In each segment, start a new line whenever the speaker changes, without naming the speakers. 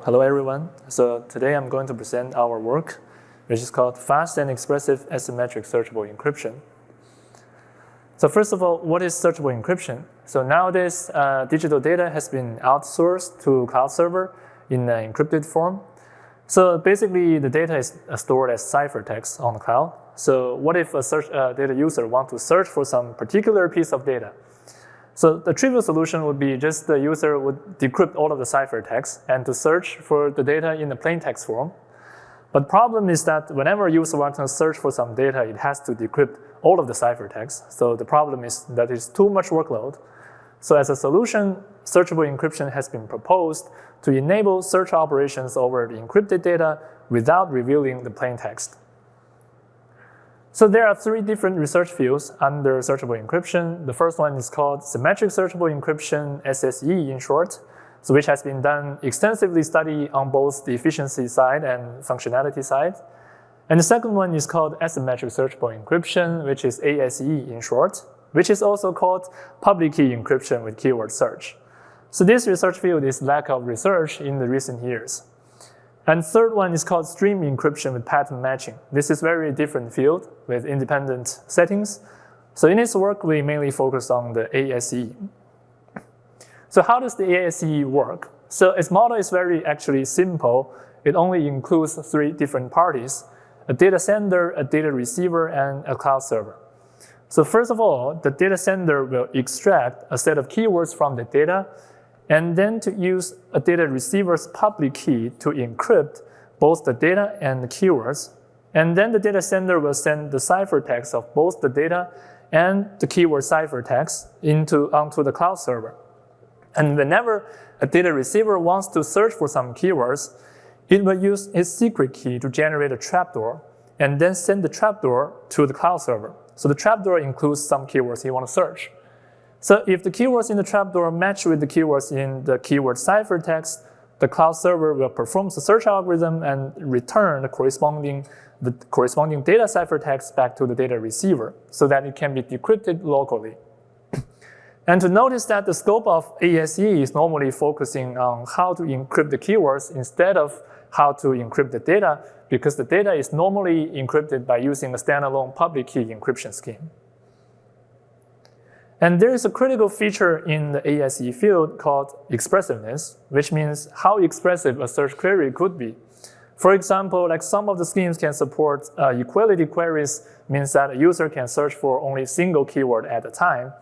Hello everyone. So today I'm going to present our work, which is called Fast and Expressive Asymmetric Searchable Encryption. So first of all, what is searchable encryption? So nowadays, digital data has been outsourced to cloud server in an encrypted form. So basically, the data is stored as ciphertext on the cloud. So what if a data user wants to search for some particular piece of data? So the trivial solution would be just the user would decrypt all of the ciphertext and to search for the data in the plain text form. But the problem is that whenever a user wants to search for some data, it has to decrypt all of the ciphertext. So the problem is that it's too much workload. So as a solution, searchable encryption has been proposed to enable search operations over the encrypted data without revealing the plain text. So there are three different research fields under searchable encryption. The first one is called Symmetric Searchable Encryption, SSE in short, so which has been done extensively study on both the efficiency side and functionality side. And the second one is called Asymmetric Searchable Encryption, which is ASE in short, which is also called Public-Key Encryption with keyword search. So this research field is lack of research in the recent years. And third one is called stream encryption with pattern matching. This is very different field with independent settings. So in this work, we mainly focus on the ASE. So how does the ASE work? So its model is very actually simple. It only includes three different parties: a data sender, a data receiver, and a cloud server. So first of all, the data sender will extract a set of keywords from the data and then to use a data receiver's public key to encrypt both the data and the keywords. And then the data sender will send the ciphertext of both the data and the keyword ciphertext onto the cloud server. And whenever a data receiver wants to search for some keywords, it will use its secret key to generate a trapdoor and then send the trapdoor to the cloud server. So the trapdoor includes some keywords you want to search. So if the keywords in the trapdoor match with the keywords in the keyword ciphertext, the cloud server will perform the search algorithm and return the corresponding data ciphertext back to the data receiver so that it can be decrypted locally. And to notice that the scope of ASE is normally focusing on how to encrypt the keywords instead of how to encrypt the data, because the data is normally encrypted by using a standalone public key encryption scheme. And there is a critical feature in the ASE field called expressiveness, which means how expressive a search query could be. For example, like some of the schemes can support equality queries, means that a user can search for only a single keyword at a time.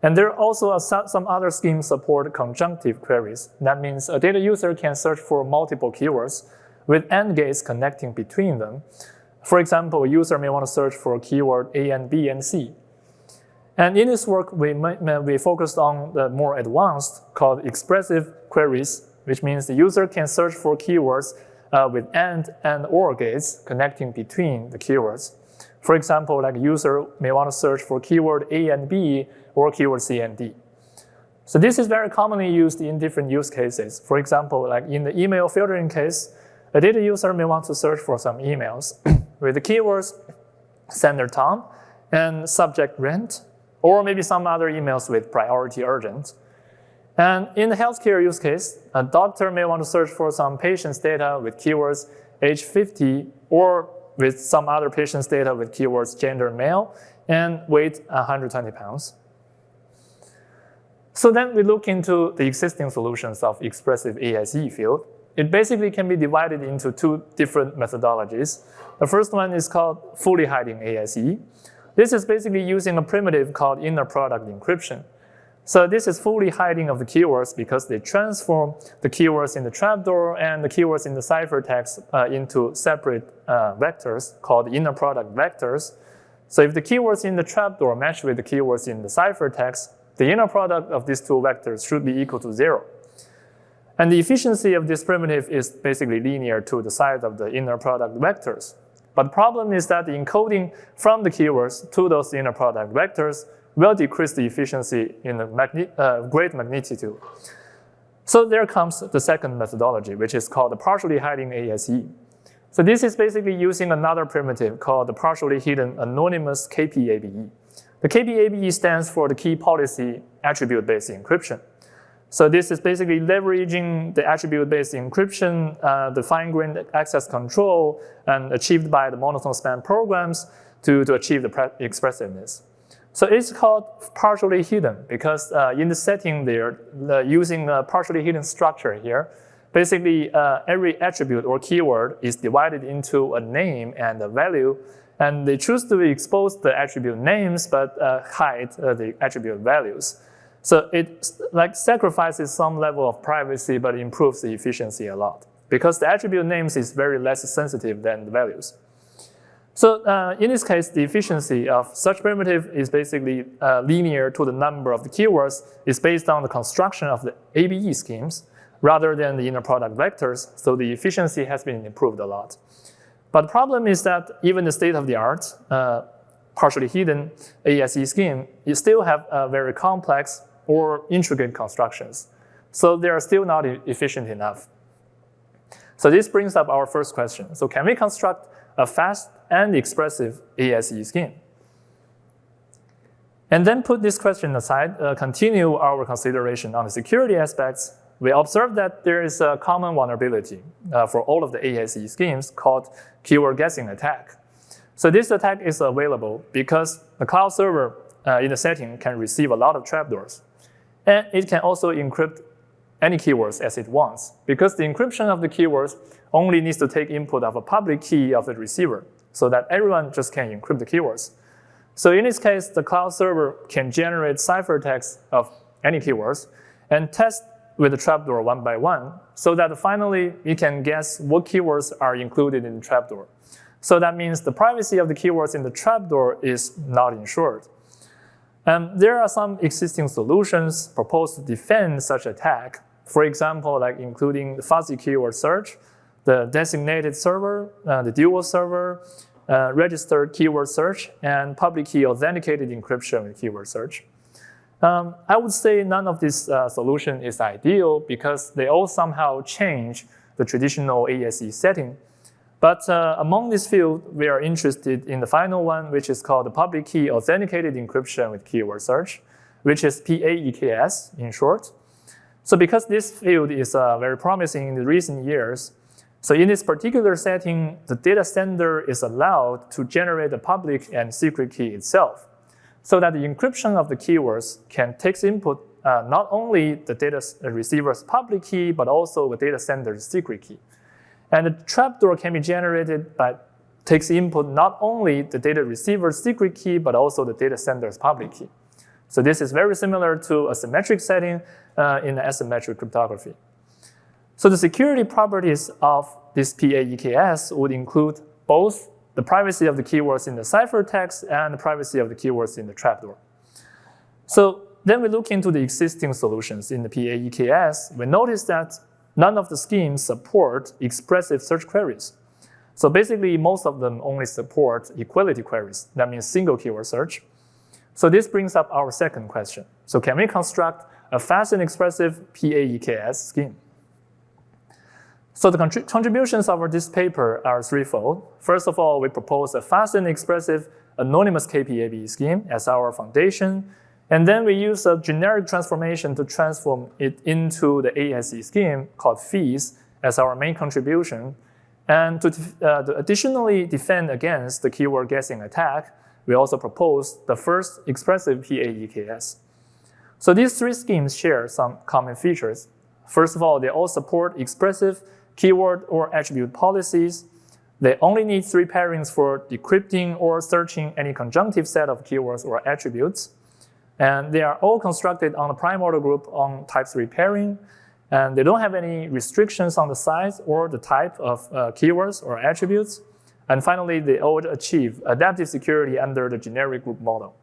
And there are also some other schemes support conjunctive queries. That means a data user can search for multiple keywords with AND gates connecting between them. For example, a user may want to search for a keyword A and B and C. And in this work, we focused on the more advanced called expressive queries, which means the user can search for keywords with AND and OR gates connecting between the keywords. For example, like a user may want to search for keyword A and B or keyword C and D. So this is very commonly used in different use cases. For example, like in the email filtering case, a data user may want to search for some emails with the keywords sender Tom and subject rent, or maybe some other emails with priority urgent. And in the healthcare use case, a doctor may want to search for some patient's data with keywords age 50, or with some other patient's data with keywords gender male and weight 120 pounds. So then we look into the existing solutions of expressive ASE field. It basically can be divided into two different methodologies. The first one is called fully hiding ASE. This is basically using a primitive called inner product encryption. So this is fully hiding of the keywords because they transform the keywords in the trapdoor and the keywords in the ciphertext into separate vectors called inner product vectors. So if the keywords in the trapdoor match with the keywords in the ciphertext, the inner product of these two vectors should be equal to 0. And the efficiency of this primitive is basically linear to the size of the inner product vectors. But the problem is that the encoding from the keywords to those inner product vectors will decrease the efficiency in a great magnitude. So there comes the second methodology, which is called the partially hiding ASE. So this is basically using another primitive called the partially hidden anonymous AKP-ABE. The AKP-ABE stands for the key policy attribute-based encryption. So this is basically leveraging the attribute-based encryption, the fine-grained access control, and achieved by the monotone span programs to achieve the expressiveness. So it's called partially hidden because in the setting there, using a partially hidden structure here, basically every attribute or keyword is divided into a name and a value, and they choose to expose the attribute names but hide the attribute values. So it sacrifices some level of privacy but improves the efficiency a lot because the attribute names is very less sensitive than the values. So in this case, the efficiency of such primitive is basically linear to the number of the keywords. It's based on the construction of the ABE schemes rather than the inner product vectors, so the efficiency has been improved a lot. But the problem is that even the state-of-the-art, partially hidden ASE scheme, you still have very complex or intricate constructions. So they are still not efficient enough. So this brings up our first question. So can we construct a fast and expressive ASE scheme? And then put this question aside, continue our consideration on the security aspects. We observe that there is a common vulnerability for all of the ASE schemes called keyword guessing attack. So this attack is available because the cloud server in the setting can receive a lot of trapdoors. And it can also encrypt any keywords as it wants, because the encryption of the keywords only needs to take input of a public key of the receiver, so that everyone just can encrypt the keywords. So in this case, the cloud server can generate ciphertext of any keywords and test with the trapdoor one by one, so that finally it can guess what keywords are included in the trapdoor. So that means the privacy of the keywords in the trapdoor is not ensured. There are some existing solutions proposed to defend such attack. For example, like including the fuzzy keyword search, the designated server, the dual server, registered keyword search, and public-key authenticated encryption with keyword search. I would say none of this solution is ideal because they all somehow change the traditional ASE setting. But among this field, we are interested in the final one, which is called the Public-Key Authenticated Encryption with keyword search, which is PAEKS in short. So because this field is very promising in the recent years, so in this particular setting, the data sender is allowed to generate the public and secret key itself, so that the encryption of the keywords can take input not only the data receiver's public key, but also the data sender's secret key. And the trapdoor can be generated by takes input not only the data receiver's secret key, but also the data sender's public key. So this is very similar to a symmetric setting in asymmetric cryptography. So the security properties of this PAEKS would include both the privacy of the keywords in the ciphertext and the privacy of the keywords in the trapdoor. So then we look into the existing solutions in the PAEKS. We notice that none of the schemes support expressive search queries. So basically, most of them only support equality queries. That means single keyword search. So this brings up our second question. So can we construct a fast and expressive PAEKS scheme? So the contributions of this paper are threefold. First of all, we propose a fast and expressive anonymous AKP-ABE scheme as our foundation. And then we use a generic transformation to transform it into the ASE scheme called FEASE as our main contribution. And to additionally defend against the keyword guessing attack, we also propose the first expressive PAEKS. So these three schemes share some common features. First of all, they all support expressive keyword or attribute policies. They only need 3 pairings for decrypting or searching any conjunctive set of keywords or attributes. And they are all constructed on the prime order group on type 3 pairing. And they don't have any restrictions on the size or the type of keywords or attributes. And finally, they all achieve adaptive security under the generic group model.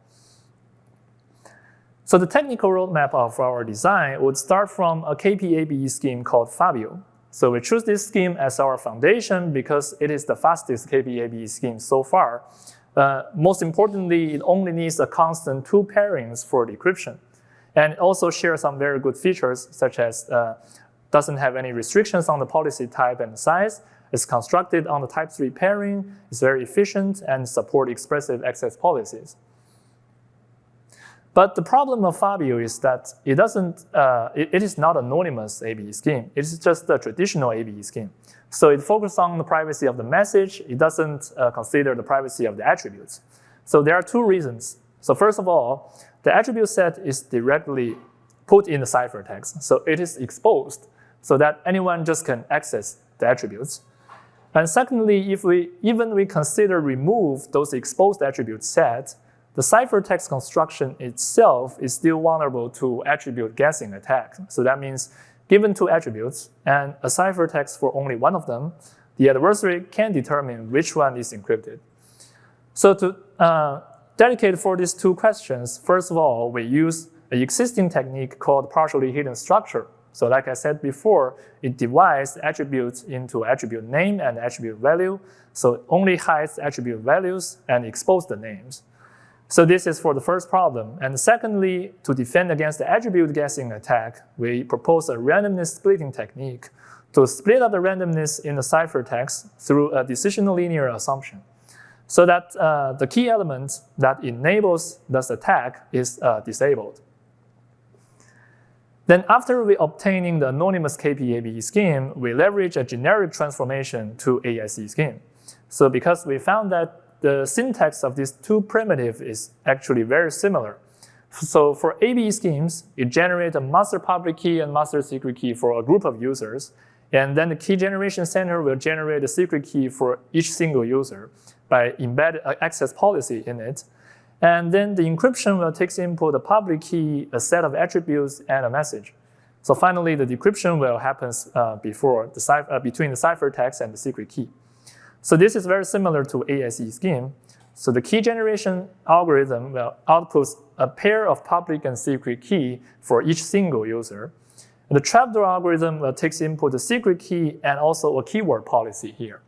So the technical roadmap of our design would start from a AKP-ABE scheme called FABEO. So we choose this scheme as our foundation because it is the fastest AKP-ABE scheme so far. Most importantly, it only needs a constant 2 pairings for decryption. And it also shares some very good features, such as doesn't have any restrictions on the policy type and size. It's constructed on the type 3 pairing, it's very efficient, and support expressive access policies. But the problem of FABEO is that it doesn't, it is not anonymous ABE scheme. It is just a traditional ABE scheme. So it focuses on the privacy of the message. It doesn't consider the privacy of the attributes. So there are two reasons. So first of all, the attribute set is directly put in the ciphertext. So it is exposed so that anyone just can access the attributes. And secondly, if we consider remove those exposed attribute set, the ciphertext construction itself is still vulnerable to attribute guessing attack. So that means given two attributes and a ciphertext for only one of them, the adversary can determine which one is encrypted. So to dedicate for these two questions, first of all, we use an existing technique called partially hidden structure. So like I said before, it divides attributes into attribute name and attribute value. So it only hides attribute values and exposes the names. So this is for the first problem. And secondly, to defend against the attribute guessing attack, we propose a randomness splitting technique to split up the randomness in the ciphertext through a decisional linear assumption, so that the key element that enables this attack is disabled. Then after we obtaining the anonymous ACM-ABE scheme, we leverage a generic transformation to AIC scheme. So because we found that the syntax of these two primitives is actually very similar. So for ABE schemes, it generates a master public key and master secret key for a group of users. And then the key generation center will generate a secret key for each single user by embedded access policy in it. And then the encryption will take input a public key, a set of attributes, and a message. So finally, the decryption will happen between the ciphertext and the secret key. So this is very similar to AIC scheme. So the key generation algorithm will output a pair of public and secret key for each single user. And the trapdoor algorithm will take input the secret key and also a keyword policy here.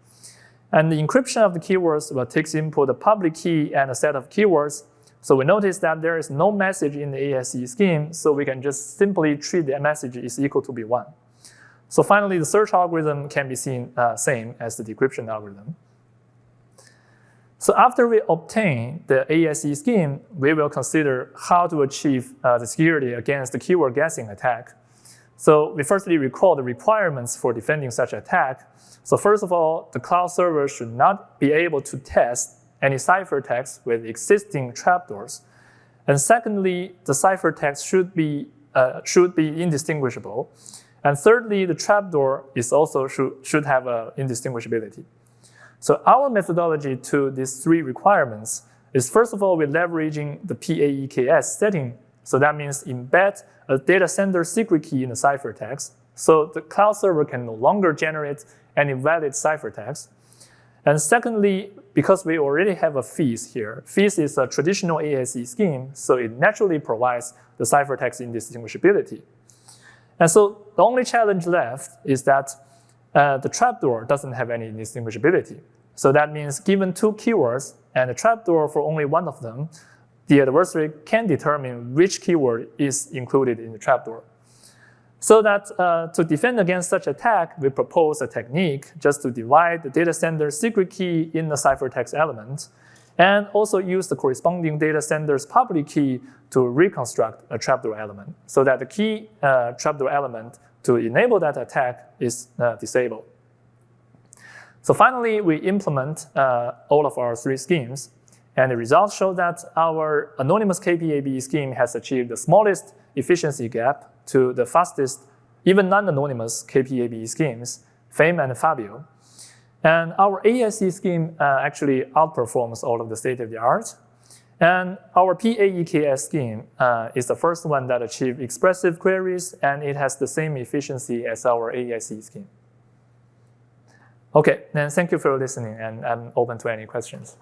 And the encryption of the keywords will take input the public key and a set of keywords. So we notice that there is no message in the AIC scheme, so we can just simply treat the message is equal to B1. So finally, the search algorithm can be seen same as the decryption algorithm. So after we obtain the AIC scheme, we will consider how to achieve the security against the keyword guessing attack. So we firstly recall the requirements for defending such attack. So first of all, the cloud server should not be able to test any ciphertext with existing trapdoors. And secondly, the ciphertext should be indistinguishable. And thirdly, the trapdoor is also should have indistinguishability. So our methodology to these three requirements is, first of all, we're leveraging the PAEKS setting. So that means embed a data sender secret key in the ciphertext. So the cloud server can no longer generate any valid ciphertext. And secondly, because we already have a FEASE here, FEASE is a traditional AIC scheme, so it naturally provides the ciphertext indistinguishability. And so the only challenge left is that the trapdoor doesn't have any indistinguishability. So that means given two keywords and a trapdoor for only one of them, the adversary can determine which keyword is included in the trapdoor. So that to defend against such attack, we propose a technique just to divide the data sender secret key in the ciphertext element, and also use the corresponding data sender's public key to reconstruct a trapdoor element, so that the key trapdoor element to enable that attack is disabled. So finally, we implement all of our three schemes, and the results show that our anonymous ACM-ABE scheme has achieved the smallest efficiency gap to the fastest, even non-anonymous ACM-ABE schemes, FAME and FABEO. And our AIC scheme actually outperforms all of the state-of-the-art. And our PAEKS scheme is the first one that achieved expressive queries, and it has the same efficiency as our AIC scheme. Okay, then thank you for listening, and I'm open to any questions.